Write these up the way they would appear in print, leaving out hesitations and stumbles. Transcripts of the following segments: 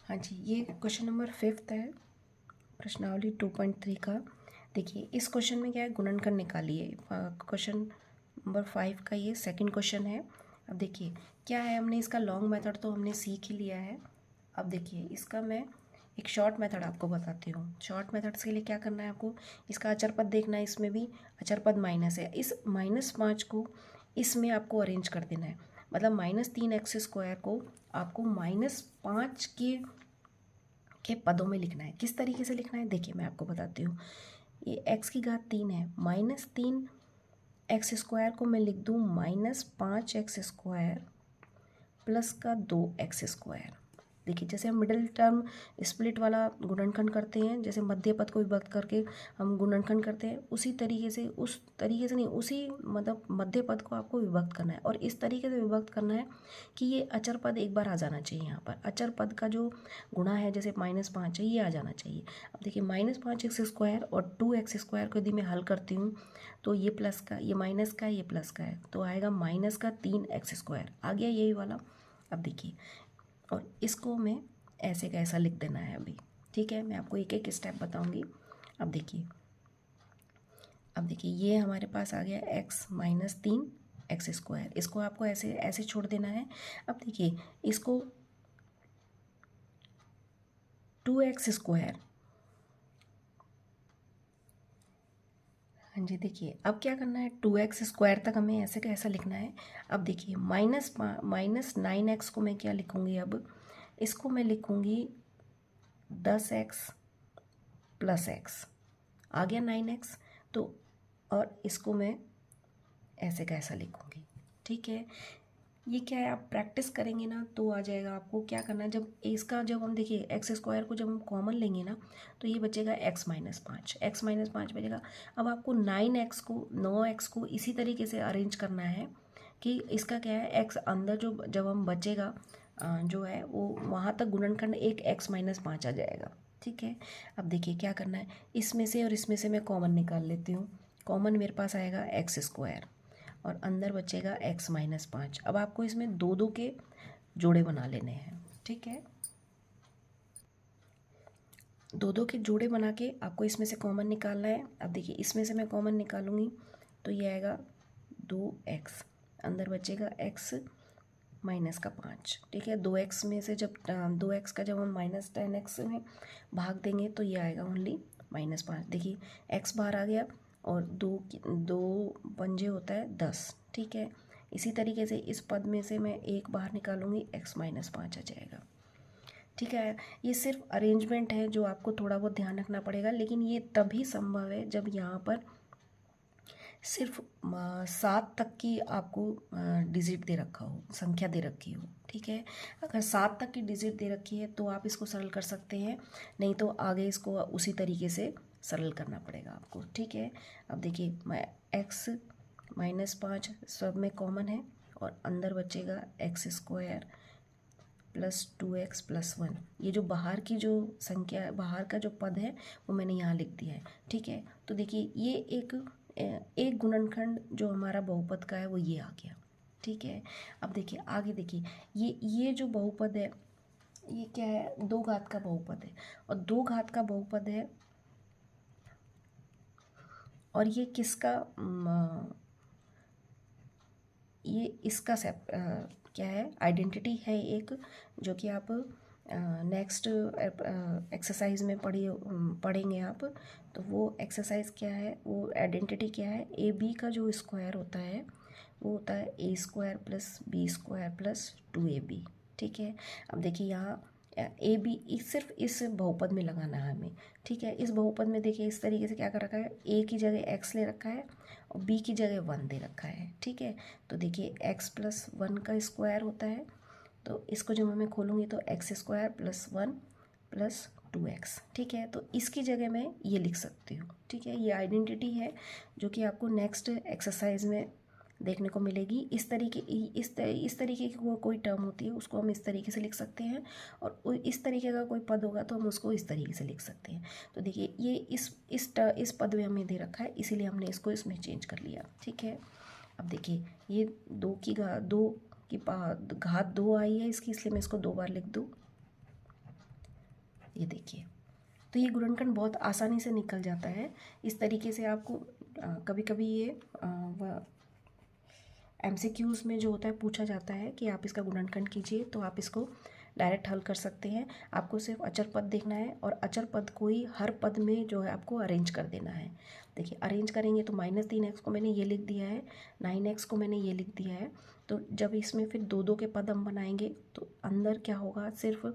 हाँ जी, ये question number 5 है प्रश्नावली 2.3 का। देखिए इस क्वेश्चन में क्या है, गुणनखंड निकालिए। क्वेश्चन नंबर 5 का ये सेकंड क्वेश्चन है। अब देखिए क्या है, हमने इसका लॉन्ग मेथड तो हमने सीख ही लिया है। अब देखिए इसका मैं एक शॉर्ट मेथड आपको बताती हूँ। शॉर्ट मेथड्स के लिए क्या करना है आपको, इसका अचर पद देखना है। इसमें भी अचर पद माइनस है, इस -5 को इसमें आपको अरेंज कर देना है। मतलब -3x² को आपको -5 के पदों में लिखना है। किस तरीके से लिखना है देखिए मैं आपको बताती हूँ। ये x⁻³ है, -3x² को मैं लिख दूँ -5x² प्लस का 2x²। देखिए जैसे हम मिडिल टर्म स्प्लिट वाला गुणनखंड करते हैं, जैसे मध्य पद को विभक्त करके हम गुणनखंड करते हैं, उसी तरीके से उस तरीके से नहीं, उसी मतलब मध्य पद को आपको विभक्त करना है। और इस तरीके से विभक्त करना है कि ये अचर पद एक बार आ जाना चाहिए। यहाँ पर अचर पद का जो गुणा है, जैसे -5 है, ये आ जाना चाहिए। अब देखिए -5x² और 2x² को यदि मैं हल करती हूँ तो ये प्लस का, ये माइनस का, ये प्लस का है, तो आएगा -3x² आ गया यही वाला। अब देखिए, और इसको मैं ऐसे का ऐसा लिख देना है अभी। ठीक है, मैं आपको एक एक स्टेप बताऊंगी। अब देखिए, अब देखिए ये हमारे पास आ गया x-3x²। इसको आपको ऐसे ऐसे छोड़ देना है। अब देखिए इसको 2x²। हाँ जी, देखिए अब क्या करना है, 2x² तक हमें ऐसे का ऐसा लिखना है। अब देखिए -9x को मैं क्या लिखूँगी, अब इसको मैं लिखूँगी 10x + x। आ गया 9x। तो और इसको मैं ऐसे का ऐसा लिखूँगी। ठीक है, ये क्या है, आप प्रैक्टिस करेंगे ना तो आ जाएगा। आपको क्या करना है, जब इसका जब हम देखिए x² को जब हम कॉमन लेंगे ना तो ये बचेगा x-5 बचेगा। अब आपको 9x को इसी तरीके से अरेंज करना है कि इसका क्या है, x अंदर जो जब हम बचेगा जो है वो वहाँ तक गुणनखंड एक x-5 आ जाएगा। ठीक है, अब देखिए क्या करना है, इसमें से और इसमें से मैं कॉमन निकाल लेती हूँ। कॉमन मेरे पास आएगा x² और अंदर बचेगा x-5। अब आपको इसमें दो दो के जोड़े बना लेने हैं। ठीक है, दो दो के जोड़े बना के आपको इसमें से कॉमन निकालना है। अब देखिए इसमें से मैं कॉमन निकालूंगी तो ये आएगा 2x, अंदर बचेगा x-5। ठीक है, 2x में से जब 2x का जब हम -10x में भाग देंगे तो ये आएगा ओनली -5। देखिए x बाहर आ गया और दो पंजे होता है 10। ठीक है, इसी तरीके से इस पद में से मैं एक बाहर निकालूंगी, x-5 आ जाएगा। ठीक है, ये सिर्फ अरेंजमेंट है जो आपको थोड़ा बहुत ध्यान रखना पड़ेगा, लेकिन ये तभी संभव है जब यहाँ पर सिर्फ 7 तक की आपको डिजिट दे रखा हो, संख्या दे रखी हो। ठीक है, अगर 7 तक की डिजिट दे रखी है तो आप इसको सरल कर सकते हैं, नहीं तो आगे इसको उसी तरीके से सरल करना पड़ेगा आपको। ठीक है, अब देखिए मैं x-5 सब में कॉमन है और अंदर बचेगा x² + 2x + 1। ये जो बाहर की जो संख्या, बाहर का जो पद है वो मैंने यहाँ लिख दिया है। ठीक है, तो देखिए ये एक गुणनखंड जो हमारा बहुपद का है वो ये आ गया। ठीक है, अब देखिए आगे देखिए, ये जो बहुपद है ये क्या है, 2 घात का बहुपद है। और 2 घात का बहुपद है और ये किसका ये इसका क्या है, आइडेंटिटी है एक, जो कि आप नेक्स्ट एक्सरसाइज में पढ़ेंगे आप। तो वो एक्सरसाइज क्या है, वो आइडेंटिटी क्या है, AB का जो स्क्वायर होता है वो होता है A² + B² + 2AB। ठीक है, अब देखिए यहाँ AB सिर्फ इस बहुपद में लगाना है हमें। ठीक है, इस बहुपद में देखिए इस तरीके से क्या कर रखा है, A की जगह x ले रखा है और B की जगह 1 दे रखा है। ठीक है, तो देखिए x + 1 का स्क्वायर होता है, तो इसको जब मैं खोलूँगी तो x² + 1 + 2x। ठीक है, तो इसकी जगह मैं ये लिख सकती हूँ। ठीक है, ये आइडेंटिटी है जो कि आपको नेक्स्ट एक्सरसाइज में देखने को मिलेगी। इस तरीके की कोई टर्म होती है उसको हम इस तरीके से लिख सकते हैं, और इस तरीके का कोई पद होगा तो हम उसको इस तरीके से लिख सकते हैं। तो देखिए ये इस पद में हमें दे रखा है, इसीलिए हमने इसको इसमें चेंज कर लिया। ठीक है, अब देखिए ये 2 की घात 2 आई है इसकी, इसलिए मैं इसको 2 बार लिख दूँ। ये देखिए, तो ये गुणनखंड बहुत आसानी से निकल जाता है। इस तरीके से आपको कभी कभी ये एमसीक्यूज़ में जो होता है पूछा जाता है कि आप इसका गुणनखंड कीजिए, तो आप इसको डायरेक्ट हल कर सकते हैं। आपको सिर्फ अचर पद देखना है और अचर पद को ही हर पद में जो है आपको अरेंज कर देना है। देखिए अरेंज करेंगे तो -3x को मैंने ये लिख दिया है, 9x को मैंने ये लिख दिया है। तो जब इसमें फिर दो दो के पद हम बनाएंगे तो अंदर क्या होगा, सिर्फ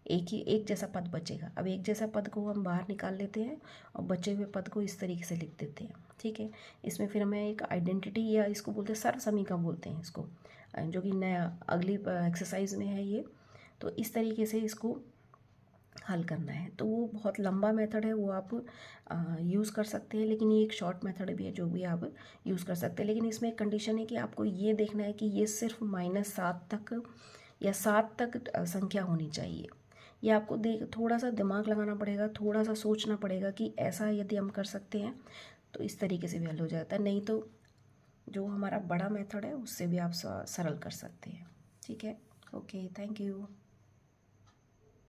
एक जैसा पद बचेगा। अब एक जैसा पद को हम बाहर निकाल लेते हैं और बचे हुए पद को इस तरीके से लिख देते हैं। ठीक है, इसमें फिर हमें एक आइडेंटिटी या इसको बोलते हैं सर समीकरण बोलते हैं इसको, जो कि नया अगली एक्सरसाइज में है ये। तो इस तरीके से इसको हल करना है। तो वो बहुत लंबा मेथड है, वो आप यूज़ कर सकते हैं, लेकिन ये एक शॉर्ट मेथड भी है जो भी आप यूज़ कर सकते हैं। लेकिन इसमें एक कंडीशन है कि आपको ये देखना है कि ये सिर्फ -7 तक या 7 तक संख्या होनी चाहिए। ये आपको थोड़ा सा दिमाग लगाना पड़ेगा, थोड़ा सा सोचना पड़ेगा कि ऐसा यदि हम कर सकते हैं तो इस तरीके से भी हल हो जाता है। नहीं तो जो हमारा बड़ा मेथड है उससे भी आप सरल कर सकते हैं। ठीक है, ओके, थैंक यू।